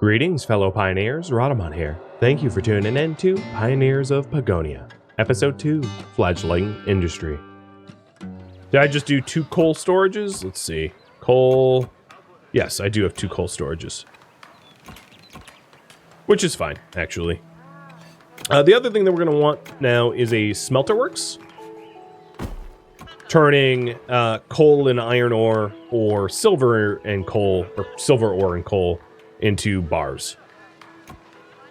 Greetings, fellow pioneers. Rhadamant here. Thank you for tuning in to Pioneers of Pagonia, Episode 2, Fledgling Industry. Did I just do 2 coal storages? Let's see. Coal... Yes, I do have 2 coal storages. Which is fine, actually. The other thing that we're going to want now is a smelter works. Turning coal and iron ore, or silver and coal, or silver ore and coal, into bars.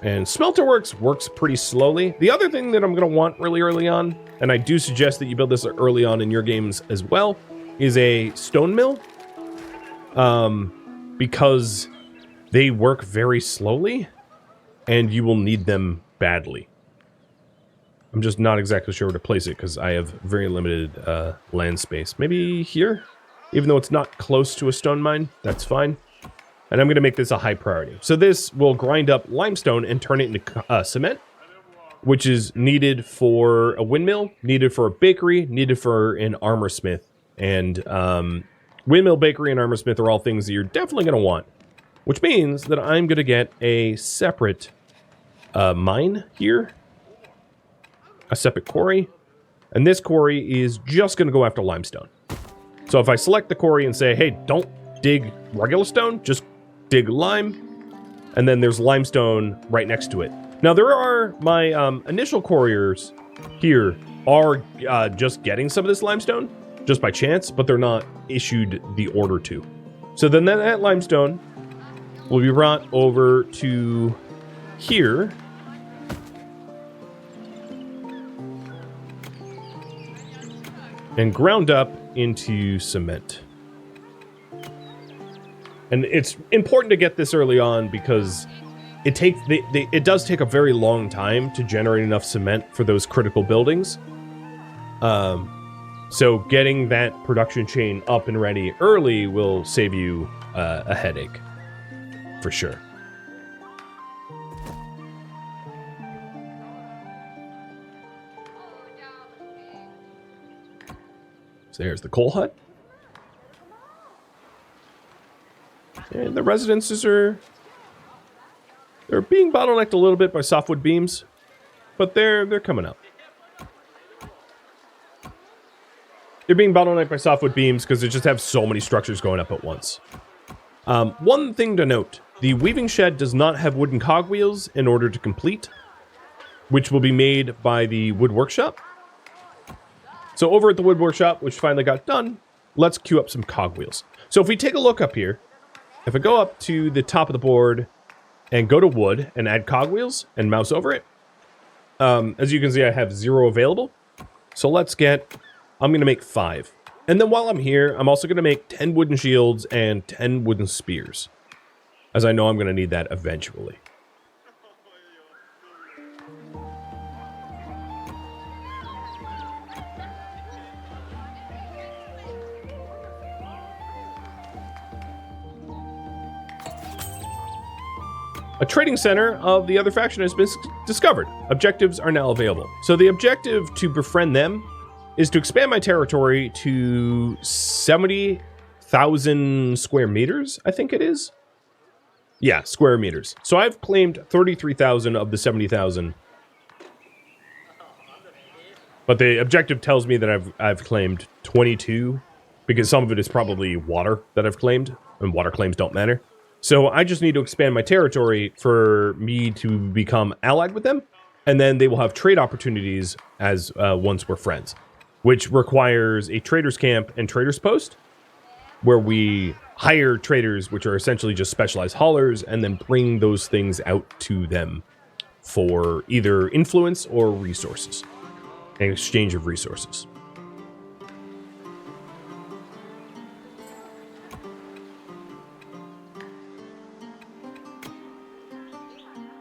And smelter works pretty slowly. The other thing that I'm going to want really early on, and I do suggest that you build this early on in your games as well, is a stone mill. Because they work very slowly, and you will need them badly. I'm just not exactly sure where to place it, because I have very limited land space. Maybe here? Even though it's not close to a stone mine, that's fine. And I'm going to make this a high priority. So this will grind up limestone and turn it into cement, which is needed for a windmill, needed for a bakery, needed for an armor smith. And windmill, bakery, and armor smith are all things that you're definitely going to want. Which means that I'm going to get a separate mine here. A separate quarry. And this quarry is just going to go after limestone. So if I select the quarry and say, hey, don't dig regular stone, just dig lime, and then there's limestone right next to it. Now there are my initial quarriers here are just getting some of this limestone just by chance, but they're not issued the order to. So then that limestone will be brought over to here. And ground up into cement. And it's important to get this early on because it does take a very long time to generate enough cement for those critical buildings. So getting that production chain up and ready early will save you a headache, for sure. So there's the coal hut. And the residences they're being bottlenecked a little bit by softwood beams, but they're coming up. They're being bottlenecked by softwood beams because they just have so many structures going up at once. One thing to note, the weaving shed does not have wooden cogwheels in order to complete, which will be made by the wood workshop. So over at the wood workshop, which finally got done, let's queue up some cogwheels. So if we take a look up here, if I go up to the top of the board and go to wood and add cogwheels and mouse over it, as you can see, I have 0 available. So I'm going to make 5. And then while I'm here, I'm also going to make 10 wooden shields and 10 wooden spears, as I know I'm going to need that eventually. A trading center of the other faction has been discovered. Objectives are now available. So the objective to befriend them is to expand my territory to 70,000 square meters, I think it is. Yeah, square meters. So I've claimed 33,000 of the 70,000. But the objective tells me that I've claimed 22, because some of it is probably water that I've claimed, and water claims don't matter. So I just need to expand my territory for me to become allied with them, and then they will have trade opportunities as once we're friends, which requires a trader's camp and trader's post, where we hire traders, which are essentially just specialized haulers, and then bring those things out to them for either influence or resources, an exchange of resources.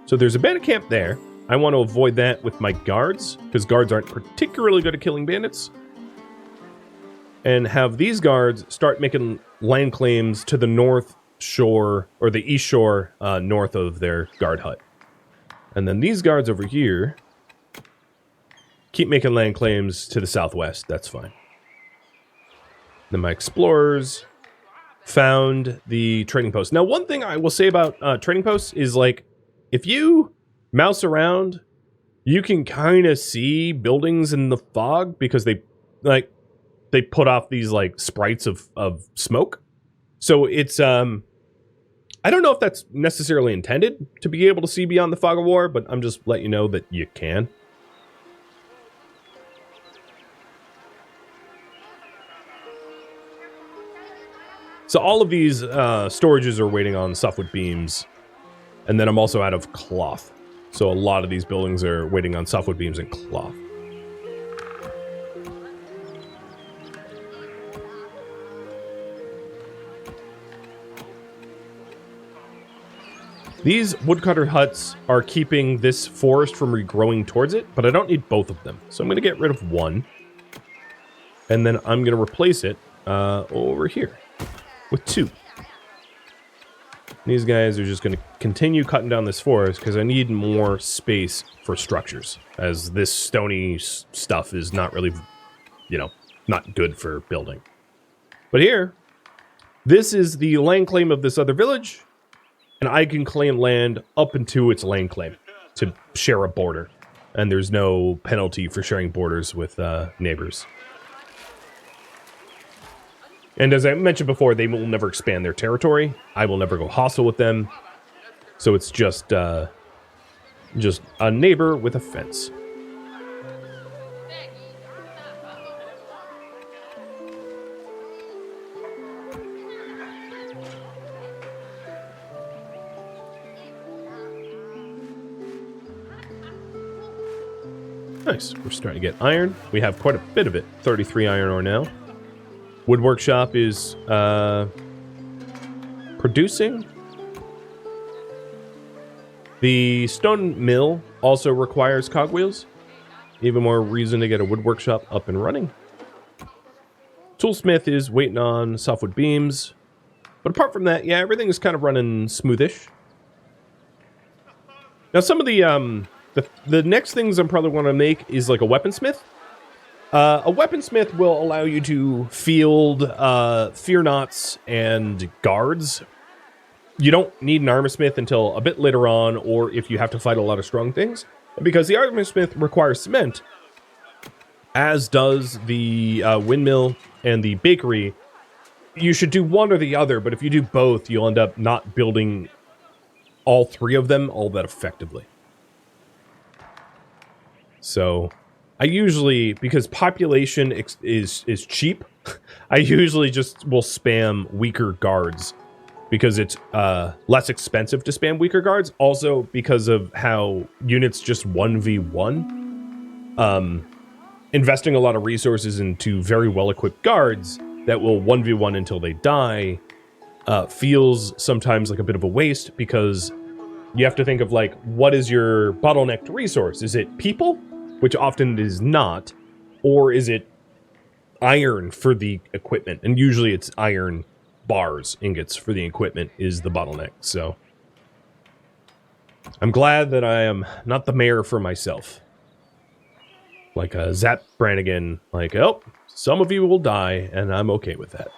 So there's a bandit camp there. I want to avoid that with my guards, because guards aren't particularly good at killing bandits. And have these guards start making land claims to the north shore, or the east shore, north of their guard hut. And then these guards over here keep making land claims to the southwest. That's fine. Then my explorers found the trading post. Now, one thing I will say about trading posts is, like, if you mouse around, you can kind of see buildings in the fog because they put off these, like, sprites of smoke. So it's, I don't know if that's necessarily intended to be able to see beyond the fog of war, but I'm just letting you know that you can. So all of these storages are waiting on softwood beams, and then I'm also out of cloth. So a lot of these buildings are waiting on softwood beams and cloth. These woodcutter huts are keeping this forest from regrowing towards it, but I don't need both of them. So I'm going to get rid of one, and then I'm going to replace it over here with two. These guys are just going to continue cutting down this forest because I need more space for structures, as this stony stuff is not really, not good for building. But here, this is the land claim of this other village, and I can claim land up into its land claim to share a border. And there's no penalty for sharing borders with neighbors. And as I mentioned before, they will never expand their territory. I will never go hostile with them. So it's just a neighbor with a fence. Nice. We're starting to get iron. We have quite a bit of it. 33 iron ore now. Wood workshop is producing. The stone mill also requires cogwheels. Even more reason to get a wood workshop up and running. Toolsmith is waiting on softwood beams. But apart from that, yeah, everything is kind of running smoothish. Now, some of the next things I'm probably going to make is like a weaponsmith. A weaponsmith will allow you to field fear knots and guards. You don't need an armorsmith until a bit later on, or if you have to fight a lot of strong things. Because the armorsmith requires cement, as does the windmill and the bakery. You should do one or the other, but if you do both, you'll end up not building all three of them all that effectively. So I usually, because population is cheap, I usually just will spam weaker guards because it's less expensive to spam weaker guards. Also because of how units just 1v1. Investing a lot of resources into very well-equipped guards that will 1v1 until they die feels sometimes like a bit of a waste, because you have to think of, like, what is your bottlenecked resource? Is it people? Which often it is not. Or is it iron for the equipment? And usually it's iron bars, ingots for the equipment is the bottleneck. So I'm glad that I am not the mayor for myself. Like a Zap Brannigan, like, oh, some of you will die, and I'm okay with that.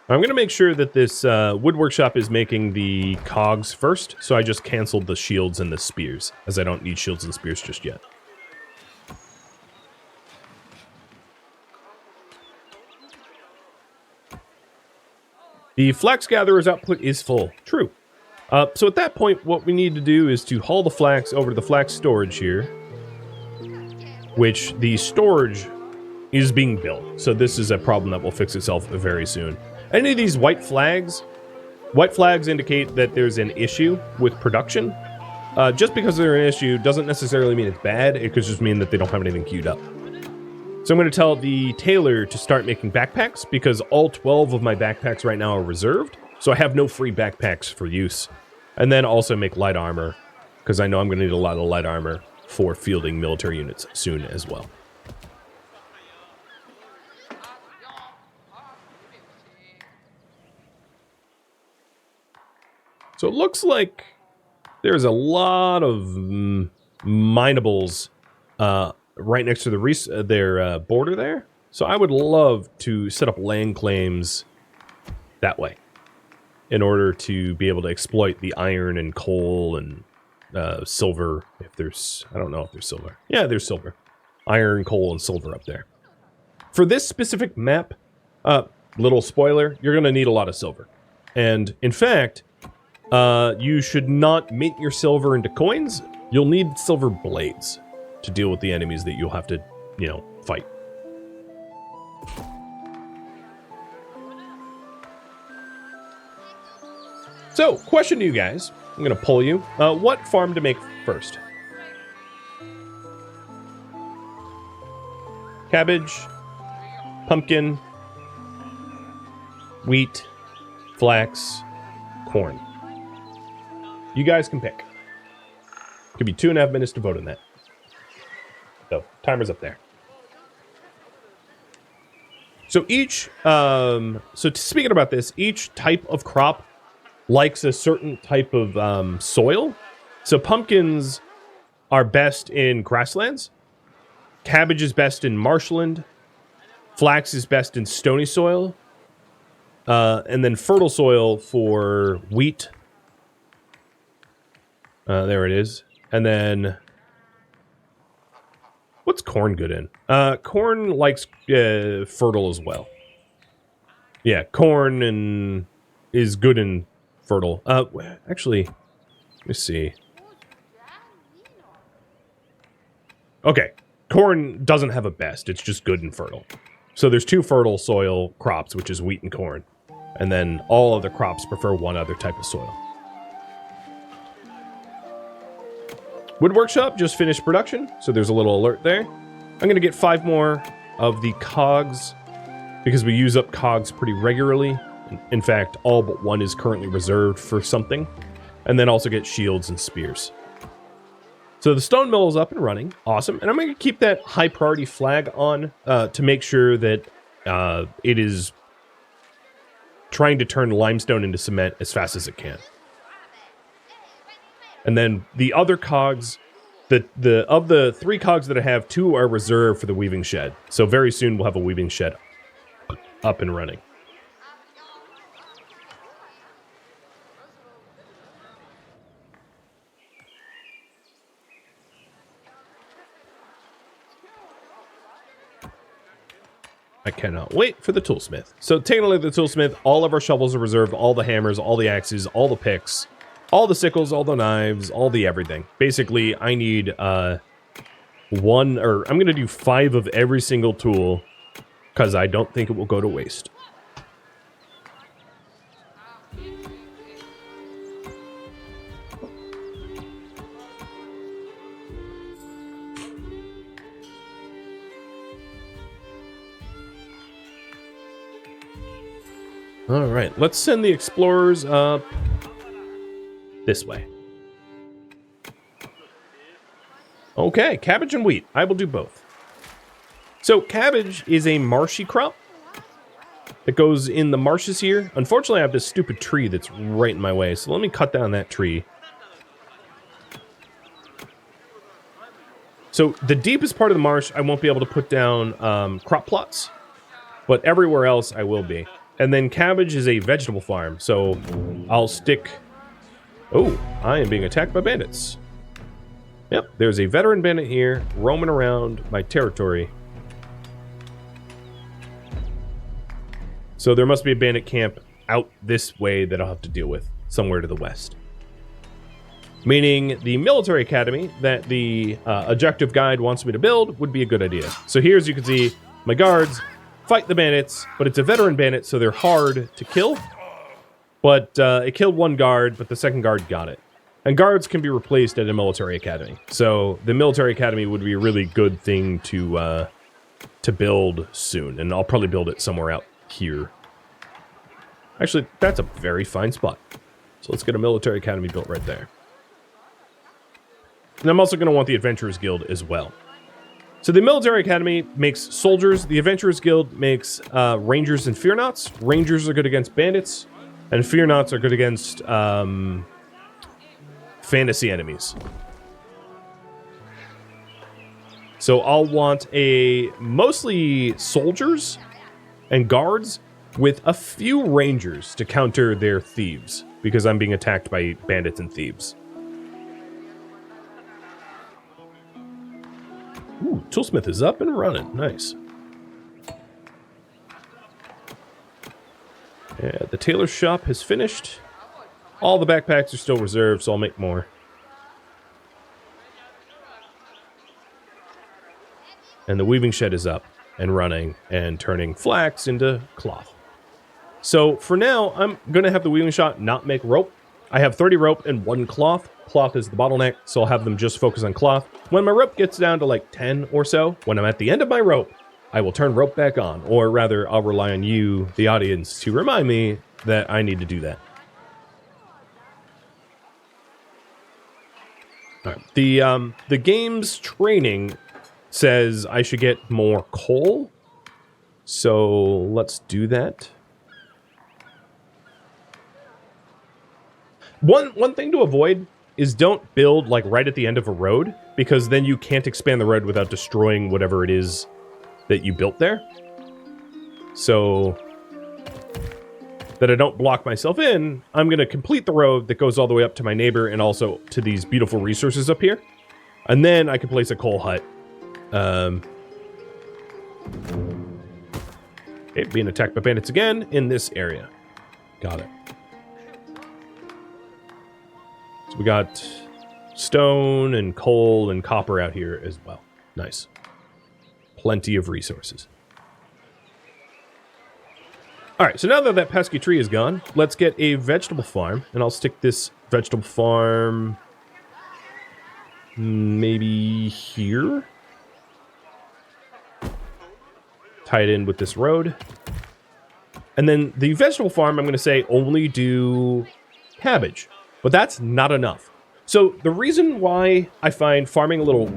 I'm going to make sure that this wood workshop is making the cogs first, so I just canceled the shields and the spears, as I don't need shields and spears just yet. The flax gatherer's output is full. True. So at that point, what we need to do is to haul the flax over to the flax storage here, which the storage is being built. So this is a problem that will fix itself very soon. Any of these white flags indicate that there's an issue with production. Just because they're an issue doesn't necessarily mean it's bad. It could just mean that they don't have anything queued up. So I'm going to tell the tailor to start making backpacks, because all 12 of my backpacks right now are reserved. So I have no free backpacks for use. And then also make light armor, because I know I'm going to need a lot of light armor for fielding military units soon as well. So it looks like there's a lot of minables right next to their border there. So I would love to set up land claims that way in order to be able to exploit the iron and coal and silver. If there's, I don't know if there's silver. Yeah, there's silver. Iron, coal, and silver up there. For this specific map, little spoiler, you're going to need a lot of silver. And in fact, you should not mint your silver into coins. You'll need silver blades to deal with the enemies that you'll have to, you know, fight. So, question to you guys. I'm going to pull you. What farm to make first? Cabbage, pumpkin, wheat, flax, corn. You guys can pick. Could be 2.5 minutes to vote on that. So, timer's up there. So speaking about this, each type of crop likes a certain type of soil. So pumpkins are best in grasslands. Cabbage is best in marshland. Flax is best in stony soil. And then fertile soil for wheat. There it is. And then, what's corn good in? Corn likes fertile as well. Yeah, corn is good in fertile. Actually, let me see. Okay, corn doesn't have a best. It's just good and fertile. So there's 2 fertile soil crops, which is wheat and corn. And then all other crops prefer one other type of soil. Wood Workshop just finished production, so there's a little alert there. I'm going to get 5 more of the cogs, because we use up cogs pretty regularly. In fact, all but 1 is currently reserved for something. And then also get shields and spears. So the stone mill is up and running. Awesome. And I'm going to keep that high priority flag on to make sure that it is trying to turn limestone into cement as fast as it can. And then the other cogs, of the 3 cogs that I have, 2 are reserved for the weaving shed. So very soon we'll have a weaving shed up and running. I cannot wait for the toolsmith. So taking a look at the toolsmith, all of our shovels are reserved, all the hammers, all the axes, all the picks, all the sickles, all the knives, all the everything. Basically, I need I'm going to do 5 of every single tool because I don't think it will go to waste. All right, let's send the explorers up this way. Okay, cabbage and wheat. I will do both. So cabbage is a marshy crop that goes in the marshes here. Unfortunately, I have this stupid tree that's right in my way, so let me cut down that tree. So the deepest part of the marsh, I won't be able to put down crop plots, but everywhere else I will be. And then cabbage is a vegetable farm, so I'll stick... Oh, I am being attacked by bandits. Yep, there's a veteran bandit here, roaming around my territory. So there must be a bandit camp out this way that I'll have to deal with, somewhere to the west. Meaning the military academy that the objective guide wants me to build would be a good idea. So here, as you can see, my guards fight the bandits, but it's a veteran bandit, so they're hard to kill. But it killed 1 guard, but the second guard got it. And guards can be replaced at a military academy. So the military academy would be a really good thing to build soon. And I'll probably build it somewhere out here. Actually, that's a very fine spot. So let's get a military academy built right there. And I'm also going to want the Adventurers Guild as well. So the Military Academy makes soldiers. The Adventurers Guild makes rangers and fear-noughts. Rangers are good against bandits, and fear-noughts are good against fantasy enemies. So I'll want mostly soldiers and guards with a few rangers to counter their thieves, because I'm being attacked by bandits and thieves. Ooh, Toolsmith is up and running. Nice. Yeah, the tailor's shop has finished. All the backpacks are still reserved, so I'll make more. And the weaving shed is up and running and turning flax into cloth. So for now, I'm going to have the weaving shop not make rope. I have 30 rope and 1 cloth. Cloth is the bottleneck, so I'll have them just focus on cloth. When my rope gets down to like 10 or so, when I'm at the end of my rope, I will turn rope back on. Or rather, I'll rely on you, the audience, to remind me that I need to do that. All right. The game's training says I should get more coal. So let's do that. One thing to avoid is don't build like right at the end of a road, because then you can't expand the road without destroying whatever it is that you built there. So that I don't block myself in, I'm going to complete the road that goes all the way up to my neighbor and also to these beautiful resources up here. And then I can place a coal hut. Okay, being attacked by bandits again in this area. Got it. So we got stone and coal and copper out here as well. Nice. Plenty of resources. All right, so now that pesky tree is gone, let's get a vegetable farm. And I'll stick this vegetable farm maybe here. Tie it in with this road. And then the vegetable farm, I'm going to say only do cabbage. But that's not enough. So the reason why I find farming a little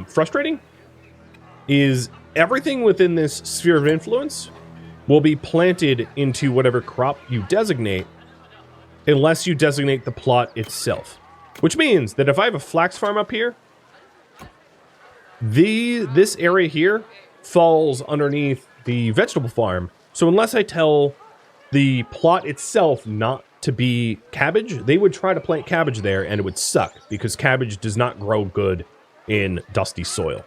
frustrating is everything within this sphere of influence will be planted into whatever crop you designate unless you designate the plot itself. Which means that if I have a flax farm up here, this area here falls underneath the vegetable farm. So unless I tell the plot itself not to be cabbage, they would try to plant cabbage there and it would suck because cabbage does not grow good in dusty soil.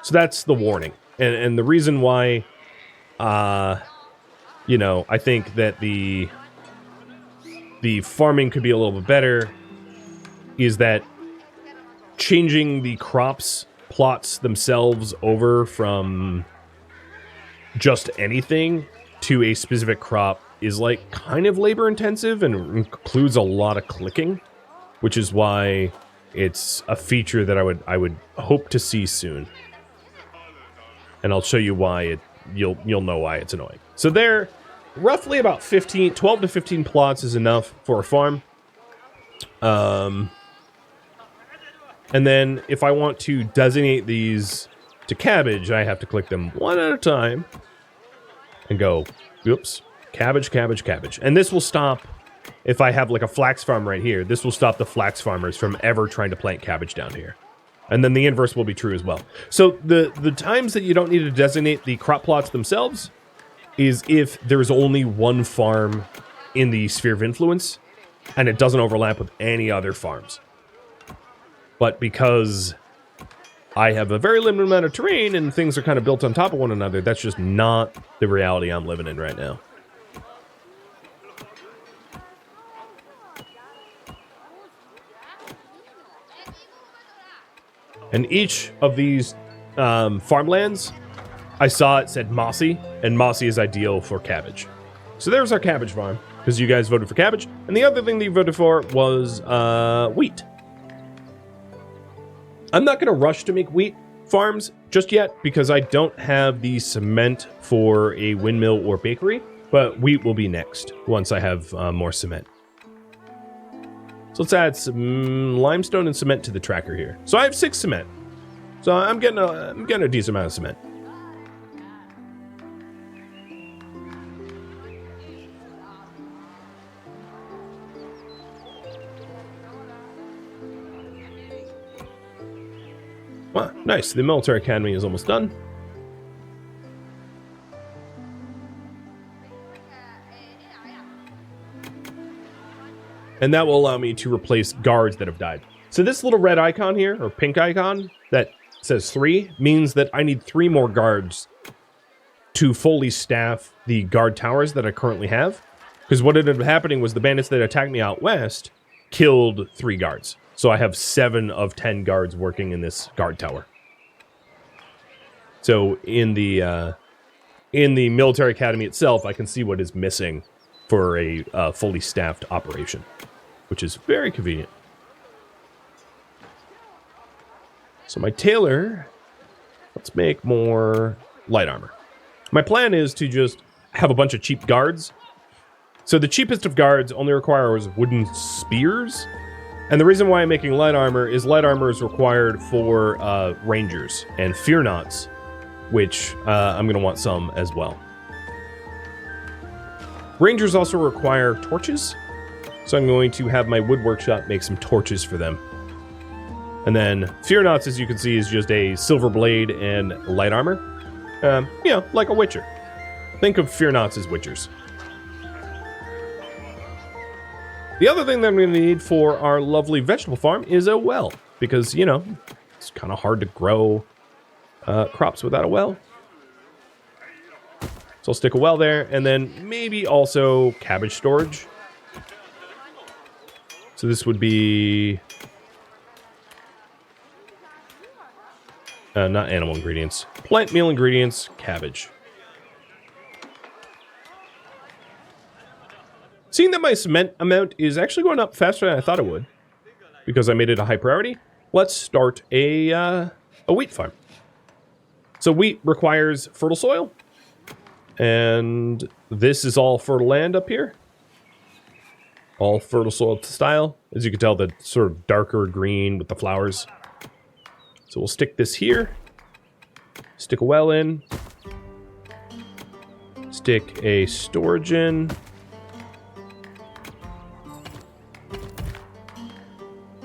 So that's the warning. And the reason why, you know, I think that the farming could be a little bit better is that changing the crops plots themselves over from just anything to a specific crop is like kind of labor intensive and includes a lot of clicking, which is why it's a feature that I would hope to see soon. And I'll show you why you'll know why it's annoying. So there, roughly about 12 to 15 plots is enough for a farm. And then if I want to designate these to cabbage, I have to click them one at a time and go, oops. Cabbage, cabbage, cabbage. And this will stop, if I have like a flax farm right here, this will stop the flax farmers from ever trying to plant cabbage down here. And then the inverse will be true as well. So the times that you don't need to designate the crop plots themselves is if there's only one farm in the sphere of influence and it doesn't overlap with any other farms. But because I have a very limited amount of terrain and things are kind of built on top of one another, that's just not the reality I'm living in right now. And each of these farmlands, I saw it said mossy, and mossy is ideal for cabbage. So there's our cabbage farm, because you guys voted for cabbage. And the other thing that you voted for was wheat. I'm not going to rush to make wheat farms just yet, because I don't have the cement for a windmill or bakery, but wheat will be next, once I have more cement. So let's add some limestone and cement to the tracker here. So I have 6 cement. So I'm getting a decent amount of cement. Ah, nice. The military academy is almost done. And that will allow me to replace guards that have died. So this little red icon here, or pink icon, that says 3, means that I need 3 more guards to fully staff the guard towers that I currently have. Because what ended up happening was the bandits that attacked me out west killed 3 guards. So I have 7 of 10 guards working in this guard tower. So in the military academy itself, I can see what is missing for a fully staffed operation, which is very convenient. So my tailor, let's make more light armor. My plan is to just have a bunch of cheap guards. So the cheapest of guards only requires wooden spears. And the reason why I'm making light armor is required for rangers and fear knots, which I'm going to want some as well. Rangers also require torches, so I'm going to have my wood workshop make some torches for them. And then fear knots, as you can see, is just a silver blade and light armor. You know, like a witcher. Think of fear knots as witchers. The other thing that I'm going to need for our lovely vegetable farm is a well, because, you know, it's kind of hard to grow crops without a well. So I'll stick a well there, and then maybe also cabbage storage. So this would be... not animal ingredients. Plant meal ingredients, cabbage. Seeing that my cement amount is actually going up faster than I thought it would, because I made it a high priority, let's start a wheat farm. So wheat requires fertile soil, and this is all fertile land up here. All fertile soil style. As you can tell, the sort of darker green with the flowers. So we'll stick this here. Stick a well in. Stick a storage in.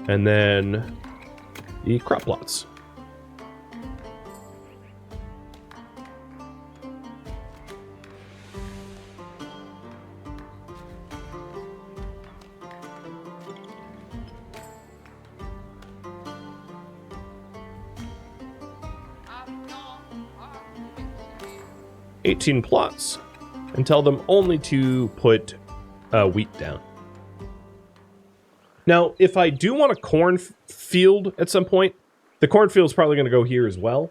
And then the crop plots. $18 plots, and tell them only to put wheat down. Now, if I do want a cornfield at some point, the cornfield is probably going to go here as well.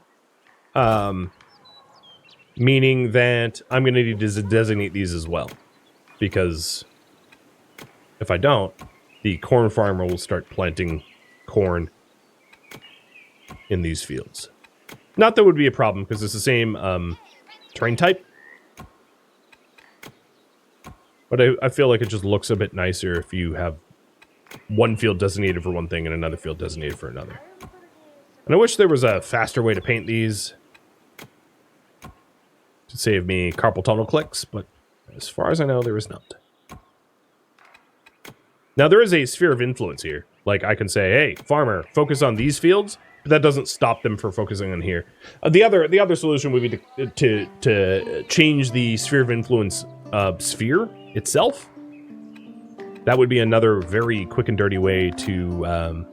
Meaning that I'm going to need to designate these as well. Because if I don't, the corn farmer will start planting corn in these fields. Not that would be a problem, because it's the same terrain type. But I feel like it just looks a bit nicer if you have one field designated for one thing and another field designated for another. And I wish there was a faster way to paint these to save me carpal tunnel clicks, but as far as I know, there is not. Now, there is a sphere of influence here. Like, I can say, hey, farmer, focus on these fields, but that doesn't stop them from focusing on here. The other solution would be to change the sphere of influence sphere itself. That would be another very quick and dirty way to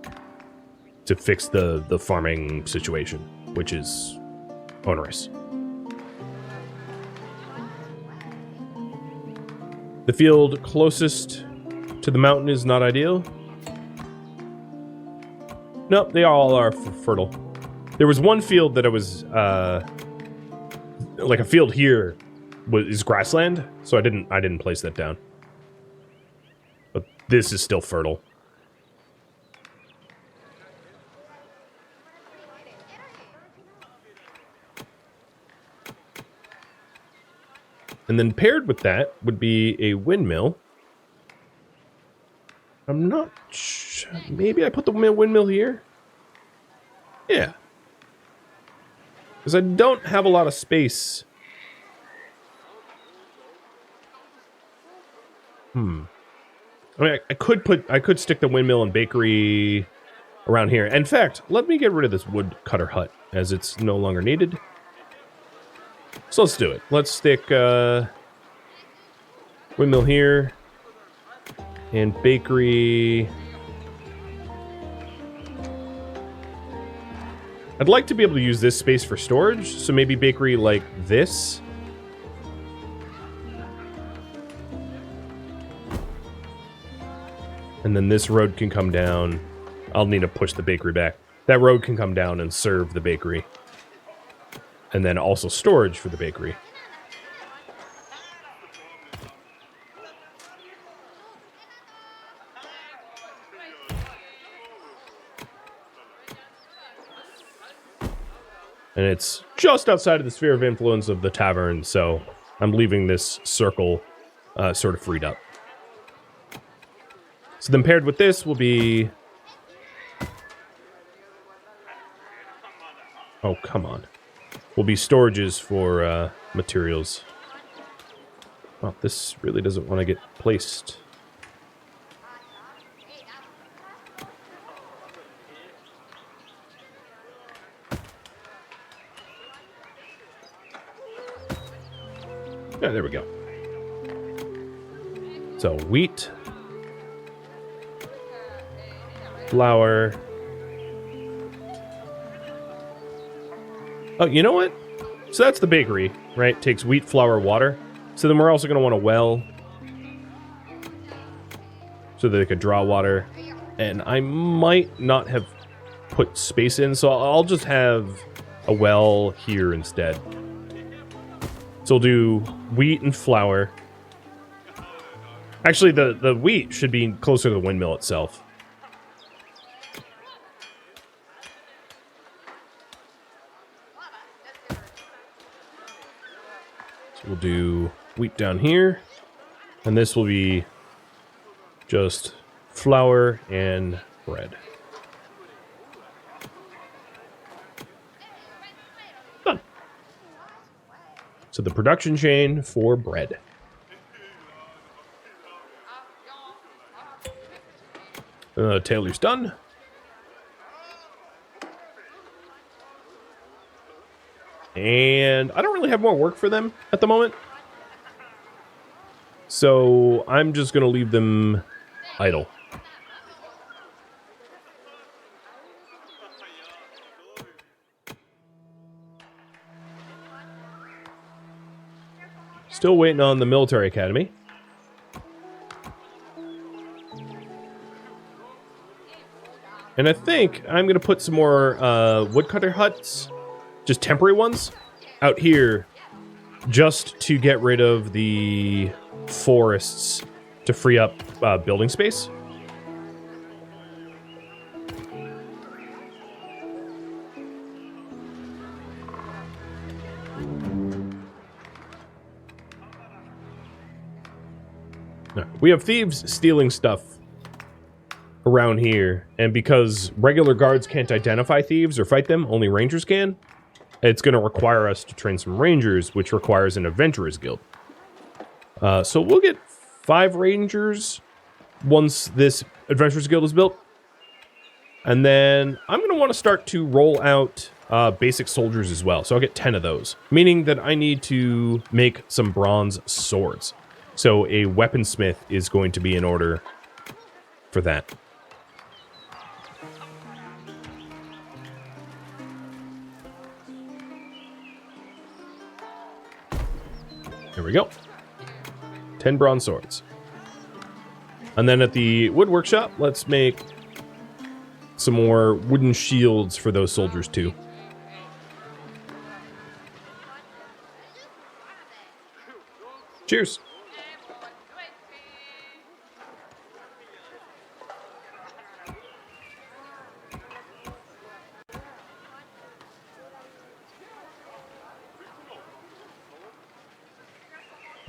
fix the farming situation, which is onerous. The field closest to the mountain is not ideal. Nope, they all are fertile. There was one field that I was like a field here is grassland, so I didn't place that down. But this is still fertile. And then paired with that would be a windmill. I'm not sure. Maybe I put the windmill here? Yeah. Because I don't have a lot of space. I mean, I could stick the windmill and bakery around here. In fact, let me get rid of this woodcutter hut, as it's no longer needed. So let's do it. Let's stick windmill here, and bakery. I'd like to be able to use this space for storage, so maybe bakery like this. And then this road can come down. I'll need to push the bakery back. That road can come down and serve the bakery. And then also storage for the bakery. And it's just outside of the sphere of influence of the tavern, so I'm leaving this circle sort of freed up. So then paired with this will be... Oh, come on. Will be storages for materials. Well, this really doesn't want to get placed. Yeah, there we go. So, wheat. Flour. Oh, you know what? So that's the bakery, right? Takes wheat, flour, water. So then we're also going to want a well. So that they could draw water. And I might not have put space in, so I'll just have a well here instead. So we'll do wheat and flour. Actually, the wheat should be closer to the windmill itself. So we'll do wheat down here. And this will be just flour and bread. Done. So the production chain for bread. Tailor's done. And I don't really have more work for them at the moment. So I'm just going to leave them idle. Still waiting on the military academy. And I think I'm going to put some more woodcutter huts, just temporary ones, out here just to get rid of the forests to free up building space. No, we have thieves stealing stuff around here, and because regular guards can't identify thieves or fight them, only rangers can, it's going to require us to train some rangers, which requires an adventurers guild. So we'll get 5 rangers once this adventurers guild is built. And then I'm going to want to start to roll out basic soldiers as well. So I'll get 10 of those, meaning that I need to make some bronze swords. So a weaponsmith is going to be in order for that. There we go. 10 bronze swords. And then at the wood workshop, let's make some more wooden shields for those soldiers too. Cheers.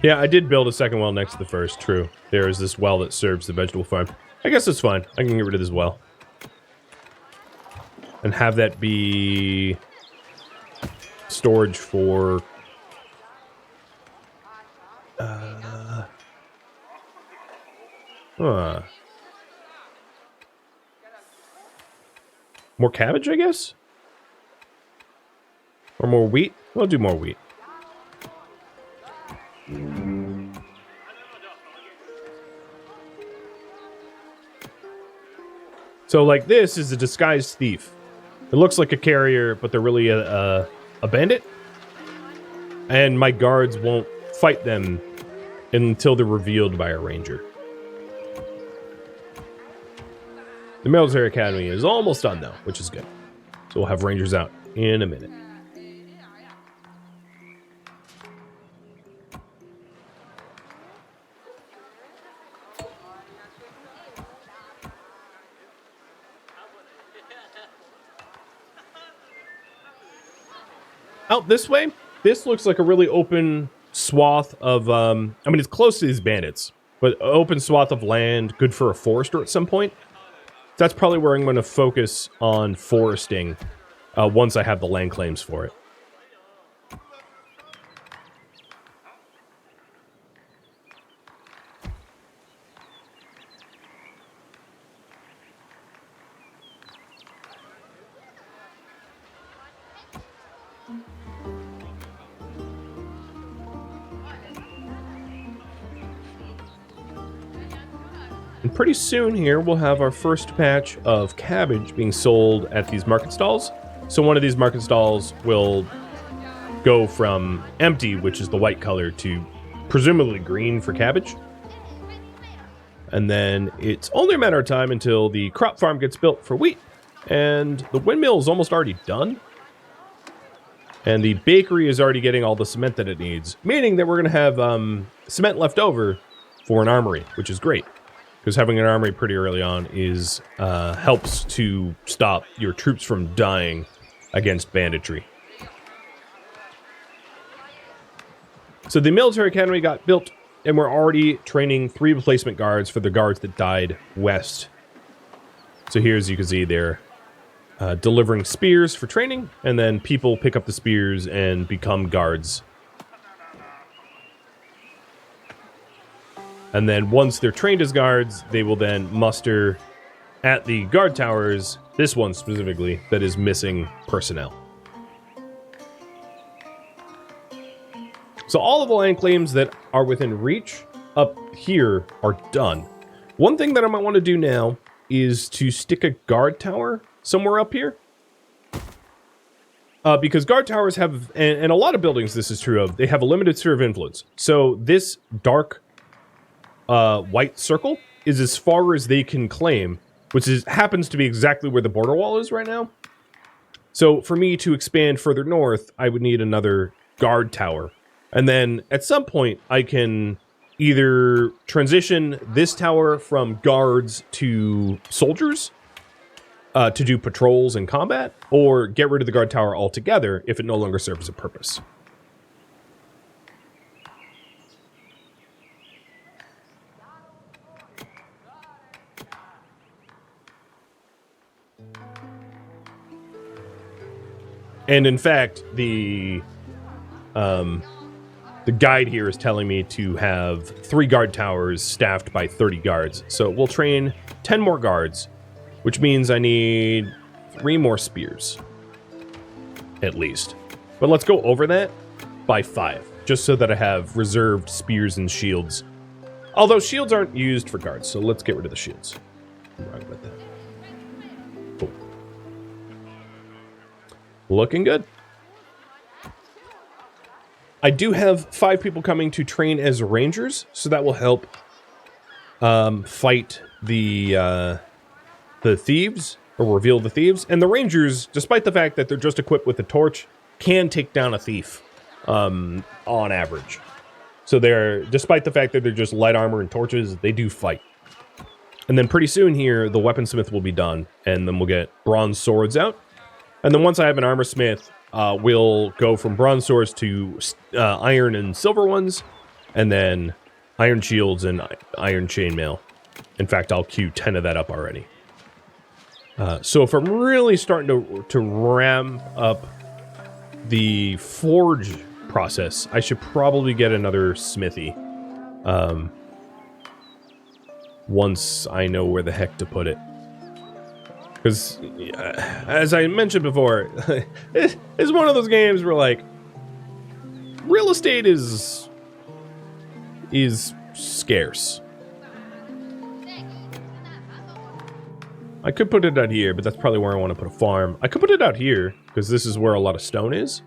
Yeah, I did build a second well next to the first, true. There is this well that serves the vegetable farm. I guess it's fine. I can get rid of this well. And have that be storage for... more cabbage, I guess? Or more wheat? We'll do more wheat. So, like, this is a disguised thief. It looks like a carrier, but they're really a bandit. And my guards won't fight them until they're revealed by a ranger. The military academy is almost done, though, which is good. So we'll have rangers out in a minute. Out this way, this looks like a really open swath of, I mean, it's close to these bandits, but open swath of land, good for a forester at some point. That's probably where I'm going to focus on foresting once I have the land claims for it. And pretty soon here, we'll have our first batch of cabbage being sold at these market stalls. So one of these market stalls will go from empty, which is the white color, to presumably green for cabbage. And then it's only a matter of time until the crop farm gets built for wheat. And the windmill is almost already done. And the bakery is already getting all the cement that it needs, meaning that we're going to have cement left over for an armory, which is great. Because having an armory pretty early on is helps to stop your troops from dying against banditry. So the military academy got built, and we're already training 3 replacement guards for the guards that died west. So here, as you can see, they're delivering spears for training, and then people pick up the spears and become guards. And then once they're trained as guards, they will then muster at the guard towers, this one specifically, that is missing personnel. So all of the land claims that are within reach up here are done. One thing that I might want to do now is to stick a guard tower somewhere up here. Because guard towers have, and a lot of buildings this is true of, they have a limited sphere of influence. So this dark white circle is as far as they can claim, which happens to be exactly where the border wall is right now. So for me to expand further north, I would need another guard tower. And then at some point, I can either transition this tower from guards to soldiers to do patrols and combat, or get rid of the guard tower altogether if it no longer serves a purpose. And in fact, the guide here is telling me to have 3 guard towers staffed by 30 guards. So we'll train 10 more guards, which means I need 3 more spears, at least. But let's go over that by 5, just so that I have reserved spears and shields. Although shields aren't used for guards, so let's get rid of the shields. I'm wrong about that. Cool. Looking good. I do have 5 people coming to train as rangers, so that will help fight the thieves, or reveal the thieves. And the rangers, despite the fact that they're just equipped with a torch, can take down a thief on average. So they're, despite the fact that they're just light armor and torches, they do fight. And then pretty soon here, the weaponsmith will be done, and then we'll get bronze swords out. And then once I have an armor smith, we'll go from bronze swords to iron and silver ones, and then iron shields and iron chainmail. In fact, I'll queue 10 of that up already. So if I'm really starting to ramp up the forge process, I should probably get another smithy. Once I know where the heck to put it. Because, as I mentioned before, it's one of those games where, like, real estate is scarce. I could put it out here, but that's probably where I want to put a farm. I could put it out here, because this is where a lot of stone is.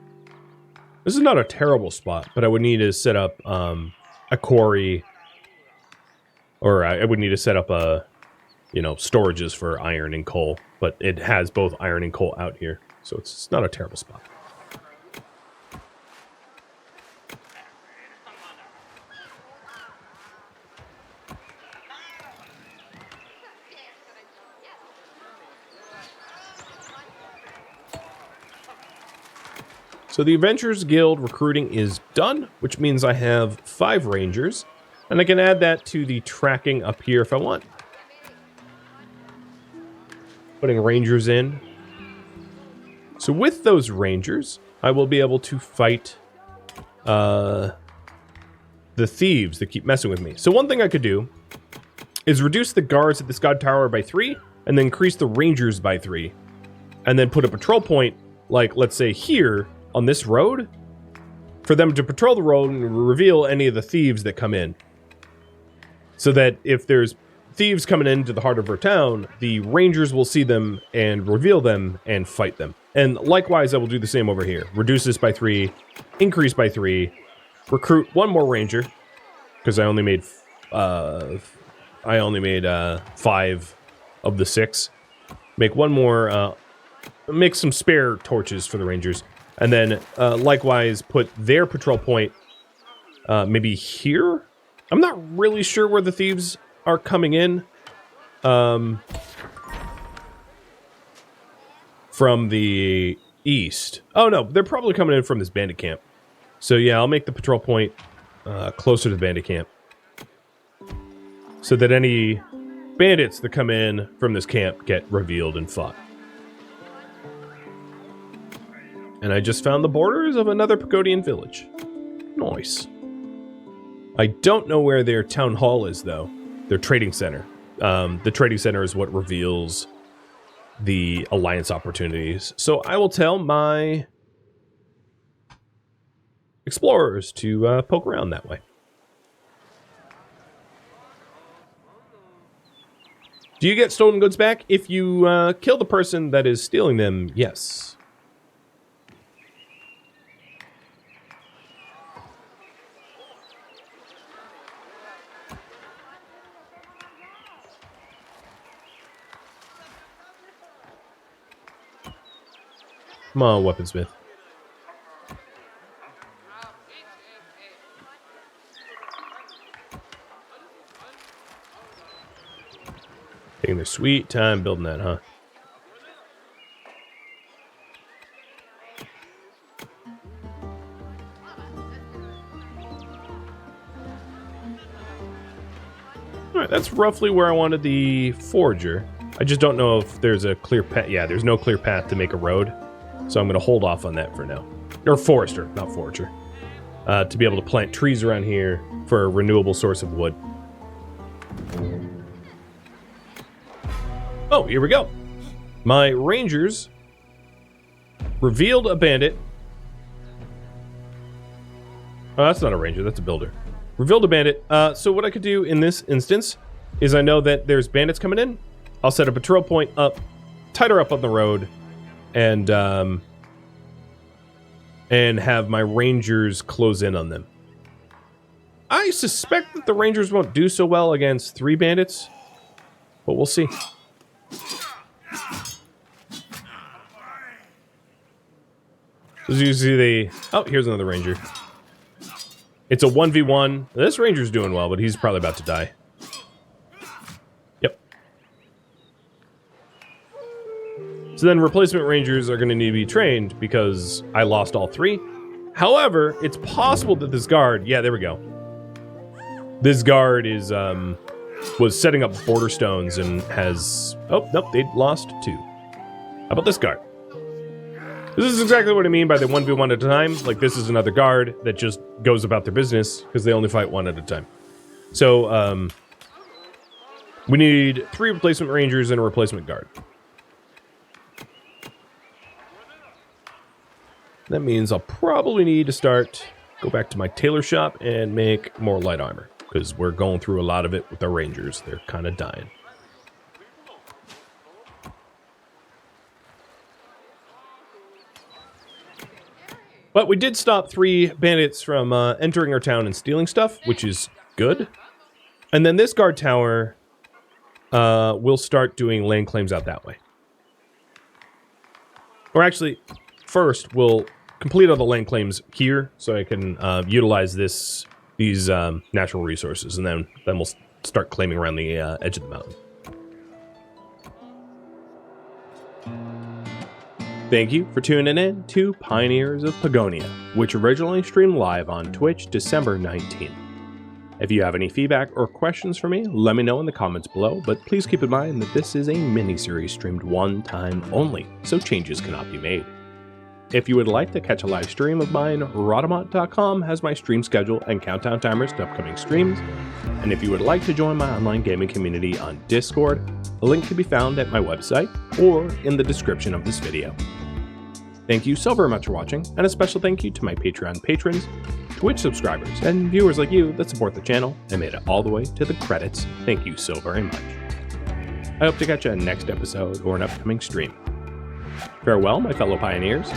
This is not a terrible spot, but I would need to set up a quarry, or I would need to set up a, storages for iron and coal. But it has both iron and coal out here, so it's not a terrible spot. So the Adventurers Guild recruiting is done, which means I have 5 rangers, and I can add that to the tracking up here if I want. Putting rangers in. So with those rangers, I will be able to fight the thieves that keep messing with me. So one thing I could do is reduce the guards at this god tower by 3, and then increase the rangers by 3, and then put a patrol point, like, let's say here, on this road, for them to patrol the road and reveal any of the thieves that come in. So that if there's thieves coming into the heart of our town, the rangers will see them and reveal them and fight them. And likewise, I will do the same over here. Reduce this by 3, increase by 3, recruit 1 more ranger, because I only made 5 of the 6. Make 1 more, make some spare torches for the rangers. And then, likewise, put their patrol point, maybe here? I'm not really sure where the thieves are coming in. From the east. Oh, no, they're probably coming in from this bandit camp. So, yeah, I'll make the patrol point closer to the bandit camp. So that any bandits that come in from this camp get revealed and fought. And I just found the borders of another Pagonian village. Nice. I don't know where their town hall is, though. Their trading center. The trading center is what reveals the alliance opportunities. So I will tell my explorers to poke around that way. Do you get stolen goods back? If you kill the person that is stealing them, yes. Come on, weaponsmith. Taking their sweet time building that, huh? Alright, that's roughly where I wanted the forager. I just don't know if there's a clear path. Yeah, there's no clear path to make a road. So I'm going to hold off on that for now. Or forester, not forager. To be able to plant trees around here for a renewable source of wood. Oh, here we go. My rangers revealed a bandit. Oh, that's not a ranger, that's a builder. Revealed a bandit. So what I could do in this instance is I know that there's bandits coming in. I'll set a patrol point up, tighter up on the road, and have my rangers close in on them. I suspect that the rangers won't do so well against 3 bandits, but we'll see. As you see, oh, here's another ranger. It's a 1v1. This ranger's doing well, but he's probably about to die. Yep. So then replacement rangers are going to need to be trained because I lost all 3. However, it's possible that this guard... Yeah, there we go. This guard is, was setting up border stones and has... Oh, nope, they lost 2. How about this guard? This is exactly what I mean by the 1v1 at a time. Like, this is another guard that just goes about their business because they only fight 1 at a time. So, we need 3 replacement rangers and a replacement guard. That means I'll probably need to go back to my tailor shop and make more light armor, because we're going through a lot of it with our rangers. They're kind of dying. But we did stop 3 bandits from entering our town and stealing stuff, which is good. And then this guard tower will start doing land claims out that way. Or actually, first we'll complete all the land claims here, so I can utilize these natural resources, and then we'll start claiming around the edge of the mountain. Thank you for tuning in to Pioneers of Pagonia, which originally streamed live on Twitch December 19th. If you have any feedback or questions for me, let me know in the comments below, but please keep in mind that this is a mini-series streamed one time only, so changes cannot be made. If you would like to catch a live stream of mine, Rhadamant.com has my stream schedule and countdown timers to upcoming streams, and if you would like to join my online gaming community on Discord, a link can be found at my website or in the description of this video. Thank you so very much for watching, and a special thank you to my Patreon patrons, Twitch subscribers, and viewers like you that support the channel and made it all the way to the credits. Thank you so very much. I hope to catch you in next episode or an upcoming stream. Farewell, my fellow pioneers.